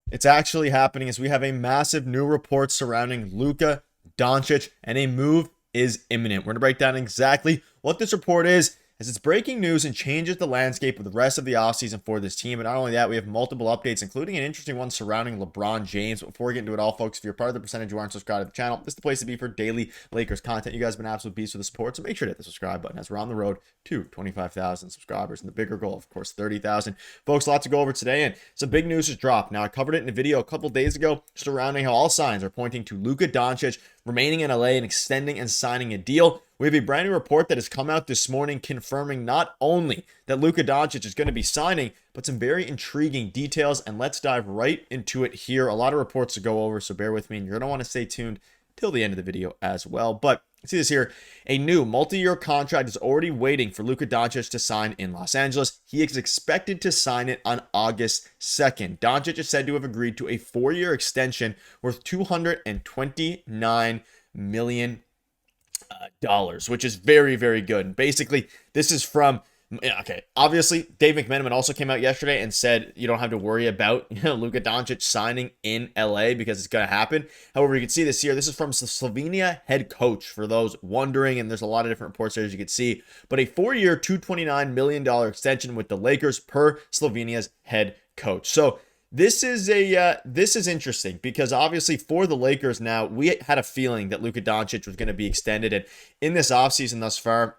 It's actually happening as we have a massive new report surrounding Luka Doncic, and a move is imminent. We're going to break down exactly what this report is, as it's breaking news and changes the landscape of the rest of the offseason for this team. And not only that, we have multiple updates, including an interesting one surrounding LeBron James. But before we get into it all, folks, if you're part of the percentage who aren't subscribed to the channel, this is the place to be for daily Lakers content. You guys have been absolute beasts with the support, so make sure to hit the subscribe button as we're on the road to 25,000 subscribers. And the bigger goal, of course, 30,000. Folks, a lot to go over today, and some big news has dropped. Now, I covered it in a video a couple days ago surrounding how all signs are pointing to Luka Doncic remaining in LA and extending and signing a deal. We have a brand new report that has come out this morning confirming not only that Luka Doncic is going to be signing, but some very intriguing details. And let's dive right into it here. A lot of reports to go over, so bear with me, and you're going to want to stay tuned till the end of the video as well. But see this here. A new multi-year contract is already waiting for Luka Doncic to sign in Los Angeles. He is expected to sign it on August 2nd. Doncic is said to have agreed to a 4-year extension worth $229 million, which is very, very good. And basically, this is from, okay, obviously, Dave McMenamin also came out yesterday and said you don't have to worry about Luka Doncic signing in LA because it's going to happen. However, you can see this here. This is from the Slovenia head coach, for those wondering, and there's a lot of different reports there, as you can see. But a 4-year, $229 million extension with the Lakers per Slovenia's head coach. So this is interesting because obviously for the Lakers now, we had a feeling that Luka Doncic was going to be extended, and in this offseason thus far,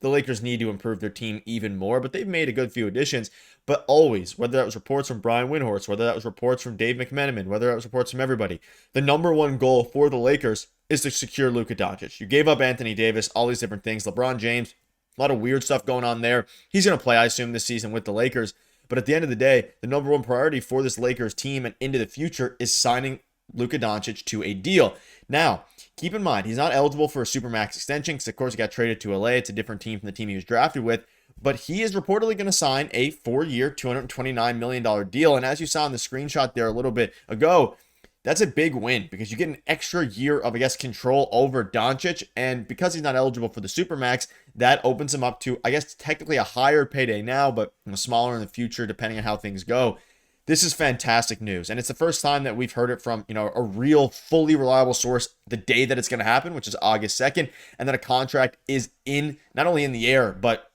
the Lakers need to improve their team even more, but they've made a good few additions. But always, whether that was reports from Brian Windhorst, whether that was reports from Dave McMenamin, whether that was reports from everybody, the number one goal for the Lakers is to secure Luka Doncic. You gave up Anthony Davis, all these different things. LeBron James, a lot of weird stuff going on there. He's going to play, I assume, this season with the Lakers. But at the end of the day, the number one priority for this Lakers team and into the future is signing Luka Doncic to a deal. Now, keep in mind, he's not eligible for a Supermax extension because, of course, he got traded to LA. It's a different team from the team he was drafted with. But he is reportedly going to sign a 4-year, $229 million deal. And as you saw in the screenshot there a little bit ago, that's a big win because you get an extra year of, I guess, control over Doncic. And because he's not eligible for the Supermax, that opens him up to, I guess, technically a higher payday now, but smaller in the future, depending on how things go. This is fantastic news. And it's the first time that we've heard it from, a real, fully reliable source the day that it's going to happen, which is August 2nd. And then a contract is not only in the air, but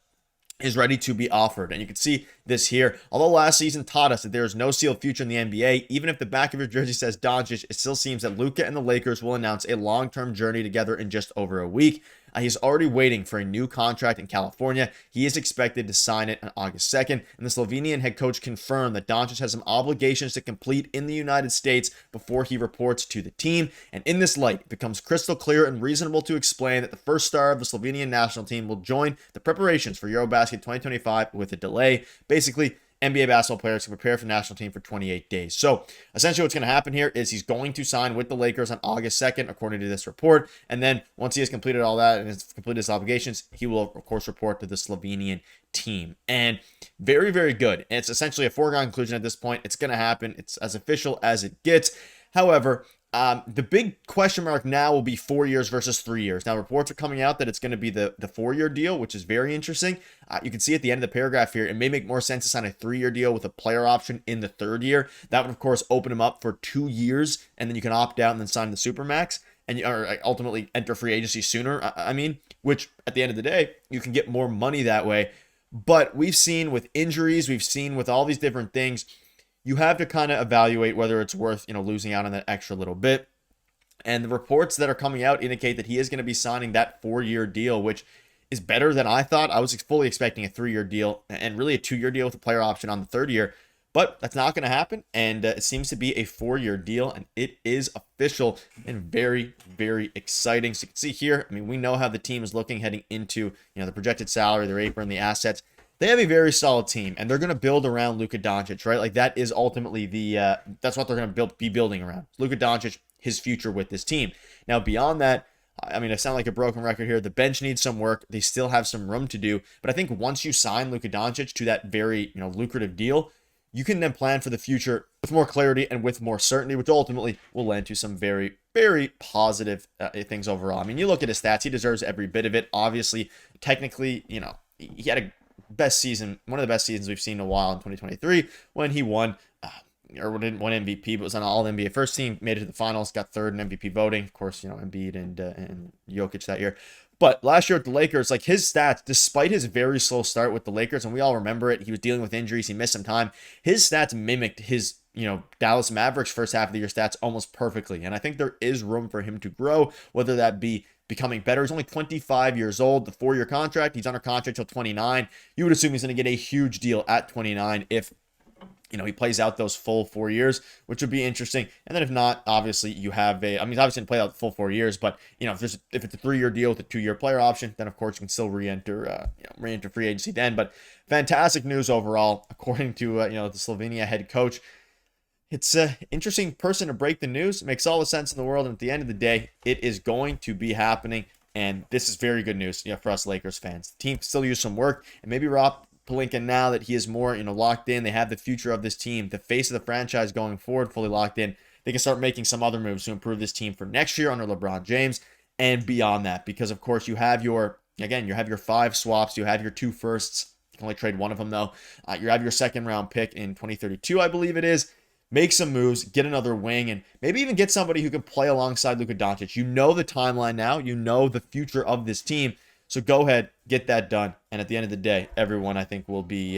is ready to be offered. And you can see this here. Although last season taught us that there is no sealed future in the NBA, even if the back of your jersey says Doncic, it still seems that Luka and the Lakers will announce a long-term journey together in just over a week. He's already waiting for a new contract in California. He is expected to sign it on August 2nd, and the Slovenian head coach confirmed that Doncic has some obligations to complete in the United States before he reports to the team. And in this light, it becomes crystal clear and reasonable to explain that the first star of the Slovenian national team will join the preparations for Eurobasket 2025 with a delay. Basically, NBA basketball players can prepare for the national team for 28 days. So essentially what's going to happen here is he's going to sign with the Lakers on August 2nd, according to this report. And then once he has completed all that and has completed his obligations, he will, of course, report to the Slovenian team. And very, very good. And it's essentially a foregone conclusion at this point. It's going to happen. It's as official as it gets. However, the big question mark now will be 4 years versus 3 years. Now, reports are coming out that it's going to be the 4-year deal, which is very interesting. You can see at the end of the paragraph here, it may make more sense to sign a 3-year deal with a player option in the 3rd year. That would, of course, open him up for 2 years, and then you can opt out and then sign the Supermax, and or ultimately enter free agency sooner, which at the end of the day, you can get more money that way. But we've seen with injuries, we've seen with all these different things, you have to kind of evaluate whether it's worth, losing out on that extra little bit. And the reports that are coming out indicate that he is going to be signing that 4-year deal, which is better than I thought. I was fully expecting a 3-year deal and really a 2-year deal with a player option on the 3rd year, but that's not going to happen. And it seems to be a 4-year deal, and it is official and very, very exciting. So you can see here, we know how the team is looking heading into, the projected salary, their apron, the assets. They have a very solid team, and they're going to build around Luka Doncic, right? Like that is ultimately that's what they're going to be building around. Luka Doncic, his future with this team. Now, beyond that, I sound like a broken record here. The bench needs some work. They still have some room to do. But I think once you sign Luka Doncic to that very, lucrative deal, you can then plan for the future with more clarity and with more certainty, which ultimately will lend to some very, very positive things overall. You look at his stats. He deserves every bit of it. Obviously, technically, he had a best season, one of the best seasons we've seen in a while in 2023 when he won or didn't win MVP, but was on all NBA first team, made it to the finals, got third in MVP voting. Of course, Embiid and Jokic that year. But last year at the Lakers, like his stats, despite his very slow start with the Lakers, and we all remember it, he was dealing with injuries, he missed some time. His stats mimicked his, Dallas Mavericks first half of the year stats almost perfectly. And I think there is room for him to grow, whether that be becoming better. He's only 25 years old, the 4-year contract. He's under contract till 29. You would assume he's going to get a huge deal at 29 if he plays out those full 4 years, which would be interesting. And then if not, obviously you have he's obviously going to play out the full 4 years, but if it's a 3-year deal with a 2-year player option, then of course you can still re-enter free agency then. But fantastic news overall, according to the Slovenia head coach. It's an interesting person to break the news. It makes all the sense in the world. And at the end of the day, it is going to be happening. And this is very good news for us Lakers fans. The team can still use some work. And maybe Rob Pelinka, now that he is more locked in, they have the future of this team, the face of the franchise going forward, fully locked in. They can start making some other moves to improve this team for next year under LeBron James and beyond that. Because, of course, you have your 5 swaps. You have your 2 firsts. You can only trade one of them, though. You have your second-round pick in 2032, I believe it is. Make some moves, get another wing, and maybe even get somebody who can play alongside Luka Doncic. You know the timeline now. You know the future of this team. So go ahead, get that done. And at the end of the day, everyone, I think, will be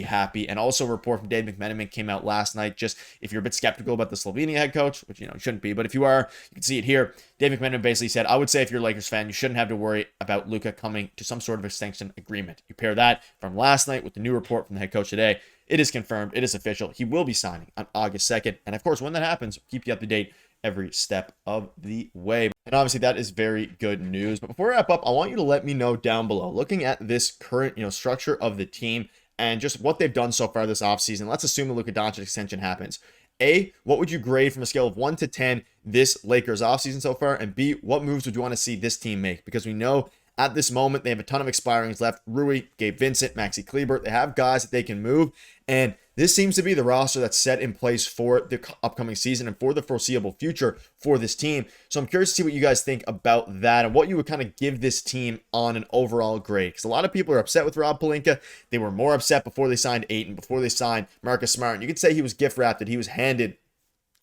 happy. And also a report from Dave McMenamin came out last night. Just if you're a bit skeptical about the Slovenia head coach, which, you shouldn't be. But if you are, you can see it here. Dave McMenamin basically said, I would say if you're a Lakers fan, you shouldn't have to worry about Luka coming to some sort of extension agreement. You pair that from last night with the new report from the head coach today. It is confirmed. It is official. He will be signing on August 2nd. And of course, when that happens, we'll keep you up to date every step of the way. And obviously, that is very good news. But before I wrap up, I want you to let me know down below, looking at this current structure of the team and just what they've done so far this offseason. Let's assume the Luka Doncic extension happens. A, what would you grade from a scale of 1 to 10 this Lakers offseason so far? And B, what moves would you want to see this team make? Because we know at this moment, they have a ton of expirings left. Rui, Gabe Vincent, Maxi Kleber. They have guys that they can move. And this seems to be the roster that's set in place for the upcoming season and for the foreseeable future for this team. So I'm curious to see what you guys think about that and what you would kind of give this team on an overall grade. Because a lot of people are upset with Rob Pelinka. They were more upset before they signed Ayton, before they signed Marcus Smart. And you could say he was gift wrapped, that he was handed,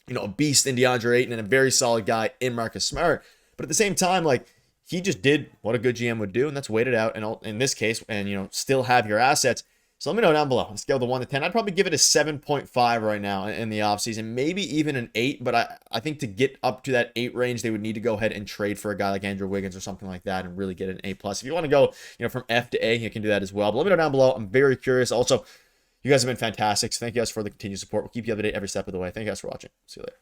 a beast in DeAndre Ayton and a very solid guy in Marcus Smart. But at the same time, he just did what a good GM would do, and that's wait it out, and in this case, and still have your assets. So let me know down below. On a scale of 1 to 10, I'd probably give it a 7.5 right now in the offseason, maybe even an 8, but I think to get up to that 8 range, they would need to go ahead and trade for a guy like Andrew Wiggins or something like that and really get an A+. If you want to go, from F to A, you can do that as well. But let me know down below. I'm very curious. Also, you guys have been fantastic, so thank you guys for the continued support. We'll keep you up to date every step of the way. Thank you guys for watching. See you later.